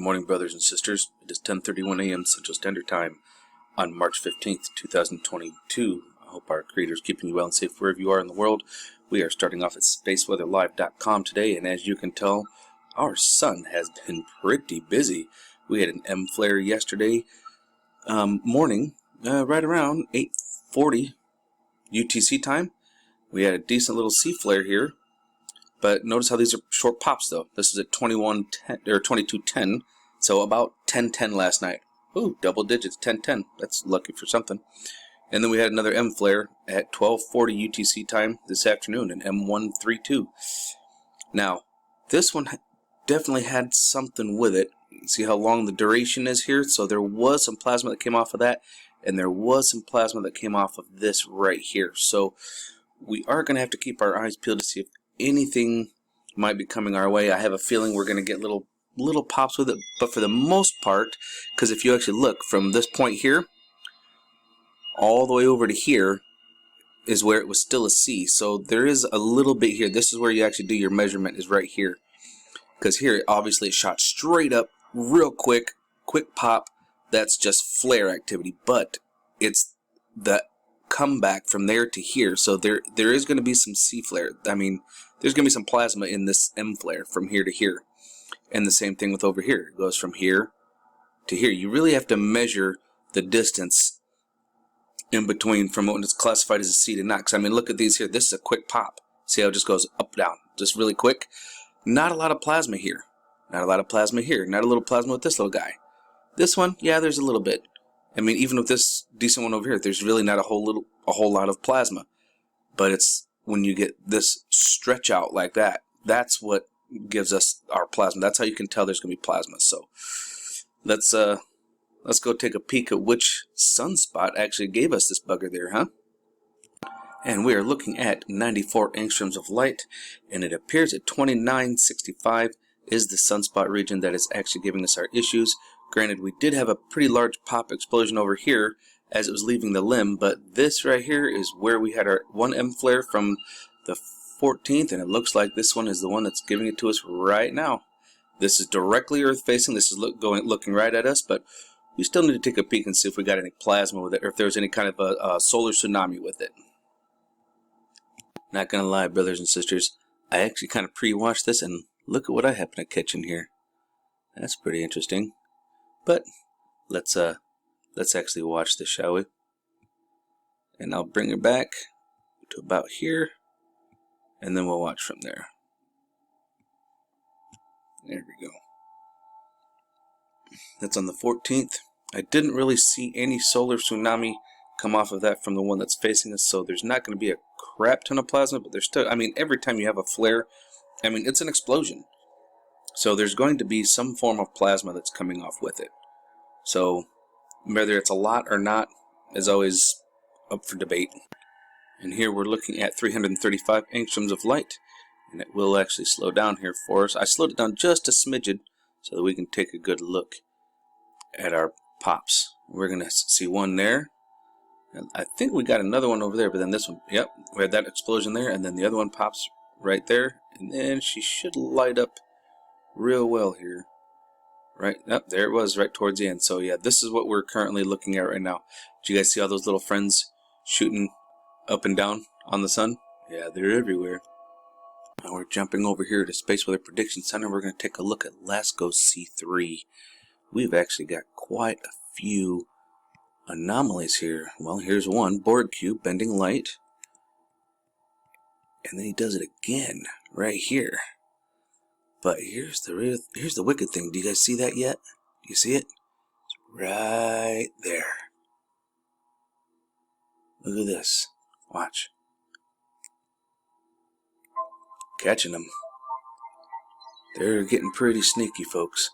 morning, brothers and sisters. It is 10:31 a.m. Central Standard Time on March 15th, 2022. I hope our Creator is keeping you well and safe wherever you are in the world. We are starting off at spaceweatherlive.com today, and as you can tell, our sun has been pretty busy. We had an M flare yesterday morning, right around 8:40 UTC time. We had a decent little C flare here. But notice how these are short pops, though. This is at 21:10 or 22:10, so about 10:10 last night. Ooh, double digits, 10:10. That's lucky for something. And then we had another M flare at 12:40 UTC time this afternoon, an M132. Now, this one definitely had something with it. See how long the duration is here? So there was some plasma that came off of that, and there was some plasma that came off of this right here. So we are going to have to keep our eyes peeled to see if anything might be coming our way. I have a feeling we're going to get little pops with it, but for the most part, because if you actually look from this point here all the way over to here is where it was still a C, so there is a little bit here. This is where you actually do your measurement, is right here, because here obviously it shot straight up real quick pop. That's just flare activity, but it's the comeback from there to here, so there is going to be some C flare. I mean, there's going to be some plasma in this M flare from here to here, and the same thing with over here. It goes from here to here. You really have to measure the distance in between from when it's classified as a C to not. Because I mean, look at these here. This is a quick pop. See how it just goes up, down, just really quick. Not a lot of plasma here. Not a lot of plasma here. Not a little plasma with this little guy. This one, yeah, there's a little bit. I mean, even with this decent one over here, there's really not a whole lot of plasma. But it's when you get this stretch out like that, that's what gives us our plasma. That's how you can tell there's going to be plasma. So let's go take a peek at which sunspot actually gave us this bugger there, huh? And we are looking at 94 angstroms of light, and it appears at 2965 is the sunspot region that is actually giving us our issues. Granted, we did have a pretty large pop explosion over here as it was leaving the limb, but this right here is where we had our one M flare from the 14th, and it looks like this one is the one that's giving it to us right now. This is directly Earth facing. This is looking right at us, but we still need to take a peek and see if we got any plasma with it, or if there's any kind of a solar tsunami with it. Not gonna lie, brothers and sisters, I actually kind of pre-watched this, and look at what I happen to catch in here. That's pretty interesting. But let's actually watch this, shall we? And I'll bring it back to about here, and then we'll watch from there. There we go. That's on the 14th. I didn't really see any solar tsunami come off of that from the one that's facing us, so there's not going to be a crap ton of plasma, but there's still, I mean, every time you have a flare, I mean, it's an explosion. So there's going to be some form of plasma that's coming off with it. So whether it's a lot or not is always up for debate. And here we're looking at 335 angstroms of light, and it will actually slow down here for us. I slowed it down just a smidgen so that we can take a good look at our pops. We're going to see one there, and I think we got another one over there, but then this one, yep, we had that explosion there, and then the other one pops right there, and then she should light up real well here. Right, yep, there it was right towards the end. So yeah, this is what we're currently looking at right now. Did you guys see all those little friends shooting up and down on the sun? Yeah, they're everywhere. Now we're jumping over here to Space Weather Prediction Center. We're going to take a look at LASCO C3. We've actually got quite a few anomalies here. Well, here's one, Borg cube bending light. And then he does it again right here. But here's the wicked thing. Do you guys see that yet? Do you see it? It's right there. Look at this. Watch. Catching them. They're getting pretty sneaky, folks.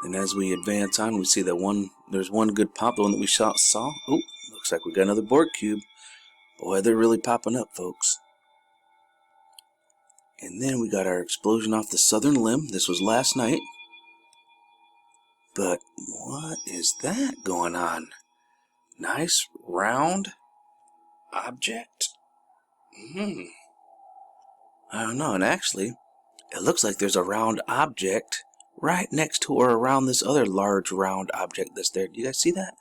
And as we advance on, we see that there's one good pop, the one that we saw. Oh, looks like we got another Borg cube. Boy, they're really popping up, folks. And then we got our explosion off the southern limb. This was last night. But what is that going on? Nice round object? I don't know. And actually, it looks like there's a round object right next to or around this other large round object that's there. Do you guys see that?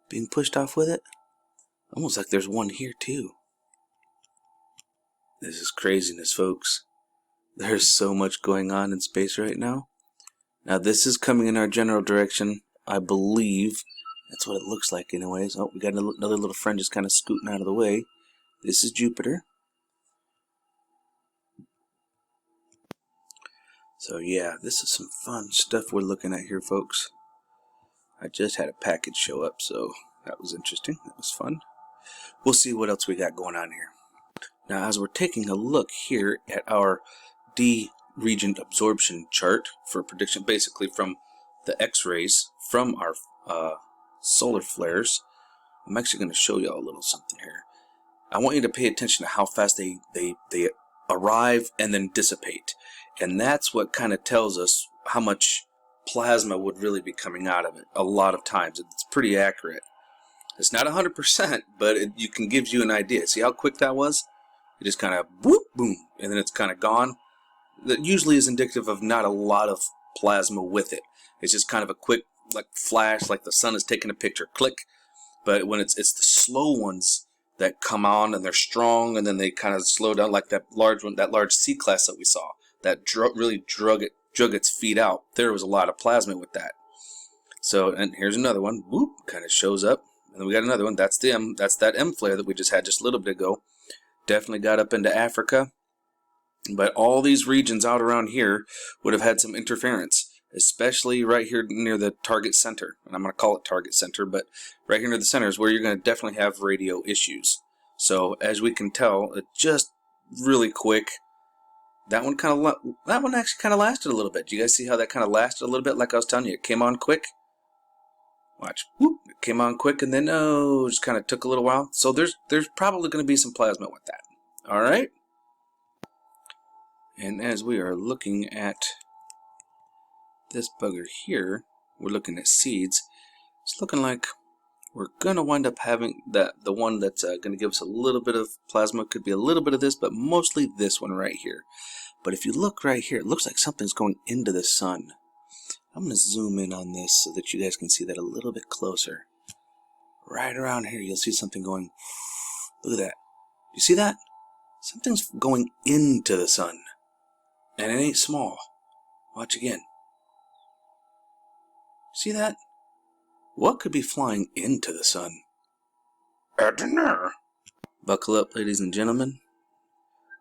Being pushed off with it? Almost like there's one here too. This is craziness, folks. There's so much going on in space right now. Now this is coming in our general direction, I believe. That's what it looks like anyways. Oh, we got another little friend just kind of scooting out of the way. This is Jupiter. So yeah, this is some fun stuff we're looking at here, folks. I just had a package show up, so that was interesting. That was fun. We'll see what else we got going on here. Now, as we're taking a look here at our D region absorption chart for prediction, basically from the X-rays from our solar flares, I'm actually going to show you all a little something here. I want you to pay attention to how fast they arrive and then dissipate. And that's what kind of tells us how much plasma would really be coming out of it. A lot of times. It's pretty accurate. It's not 100%, but you can give you an idea. See how quick that was? It just kind of whoop, boom, and then it's kind of gone. That usually is indicative of not a lot of plasma with it. It's just kind of a quick like flash, like the sun is taking a picture, click. But when it's the slow ones that come on and they're strong, and then they kind of slow down, like that large one, that large C class that we saw, that really drug its feet out. There was a lot of plasma with that. So, and here's another one. Whoop, kind of shows up, and then we got another one. That's that M flare that we just had just a little bit ago. Definitely got up into Africa. But all these regions out around here would have had some interference, especially right here near the target center. And I'm going to call it target center, but right here near the center is where you're going to definitely have radio issues. So as we can tell, it just really quick. That one actually kind of lasted a little bit. Do you guys see how that kind of lasted a little bit? Like I was telling you, it came on quick. Watch, whoop, it came on quick, and then just kind of took a little while. So there's probably going to be some plasma with that. All right. And as we are looking at this bugger here, we're looking at seeds. It's looking like we're going to wind up having the one that's going to give us a little bit of plasma. Could be a little bit of this, but mostly this one right here. But if you look right here, it looks like something's going into the sun. I'm going to zoom in on this so that you guys can see that a little bit closer. Right around here, you'll see something going. Look at that. You see that? Something's going into the sun. And it ain't small. Watch again. See that? What could be flying into the sun? I don't know. Buckle up, ladies and gentlemen.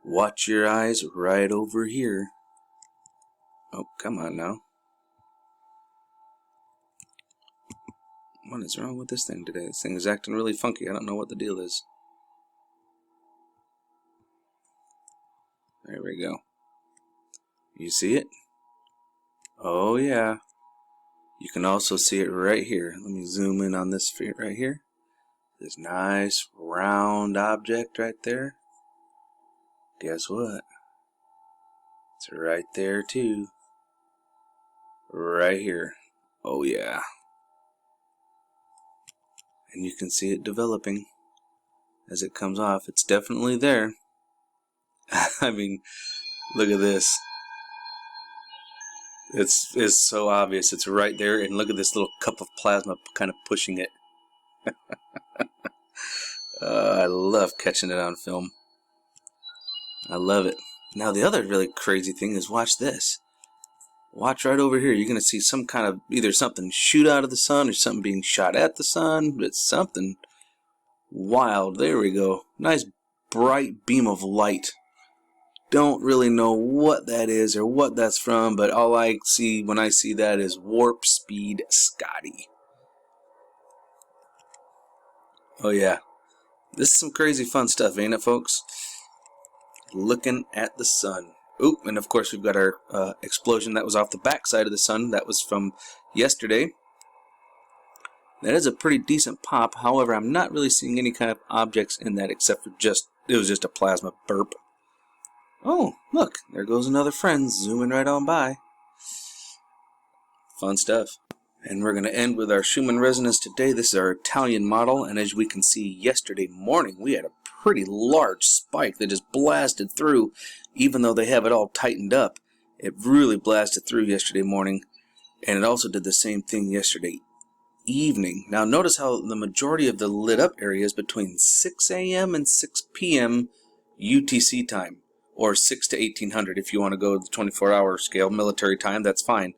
Watch your eyes right over here. Oh, come on now. What is wrong with this thing today? This thing is acting really funky. I don't know what the deal is. There we go. You see it? Oh yeah. You can also see it right here. Let me zoom in on this right here. This nice round object right there. Guess what? It's right there too. Right here. Oh yeah. And you can see it developing as it comes off. It's definitely there. I mean, look at this. It's so obvious. It's right there, and look at this little cup of plasma kind of pushing it. I love catching it on film. I love it. Now the other really crazy thing is, watch this. Watch right over here. You're going to see some kind of, either something shoot out of the sun or something being shot at the sun. It's something wild. There we go. Nice bright beam of light. Don't really know what that is or what that's from, but all I see when I see that is Warp Speed Scotty. Oh yeah. This is some crazy fun stuff, ain't it, folks? Looking at the sun. Oop, and of course we've got our explosion that was off the back side of the sun. That was from yesterday. That is a pretty decent pop. However, I'm not really seeing any kind of objects in that except for it was just a plasma burp. Oh, look, there goes another friend zooming right on by. Fun stuff. And we're going to end with our Schumann Resonance today. This is our Italian model, and as we can see, yesterday morning we had a pretty large spike that just blasted through, even though they have it all tightened up. It really blasted through yesterday morning, and it also did the same thing yesterday evening. Now notice how the majority of the lit up area is between 6 a.m. and 6 p.m. UTC time, or 6 to 1800 if you want to go the 24-hour scale military time. That's fine.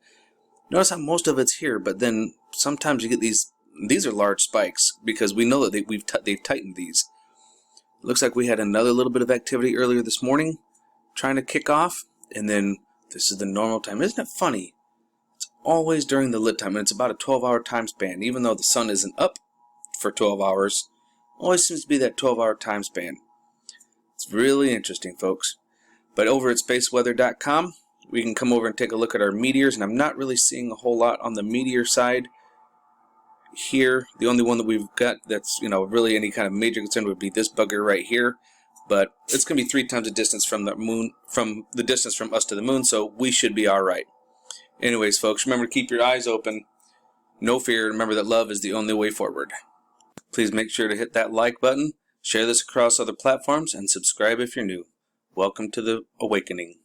Notice how most of it's here, but then sometimes you get these are large spikes because we know that they've tightened these. Looks like we had another little bit of activity earlier this morning trying to kick off, and then this is the normal time. Isn't it funny? Always during the lit time, and it's about a 12-hour time span. Even though the sun isn't up for 12 hours, always seems to be that 12-hour time span. It's really interesting, folks. But over at spaceweather.com, we can come over and take a look at our meteors, and I'm not really seeing a whole lot on the meteor side here. The only one that we've got that's, really any kind of major concern would be this bugger right here. But it's going to be 3 times the distance from the moon, from the distance from us to the moon, so we should be all right. Anyways, folks, remember to keep your eyes open. No fear. Remember that love is the only way forward. Please make sure to hit that like button, share this across other platforms, and subscribe if you're new. Welcome to the awakening.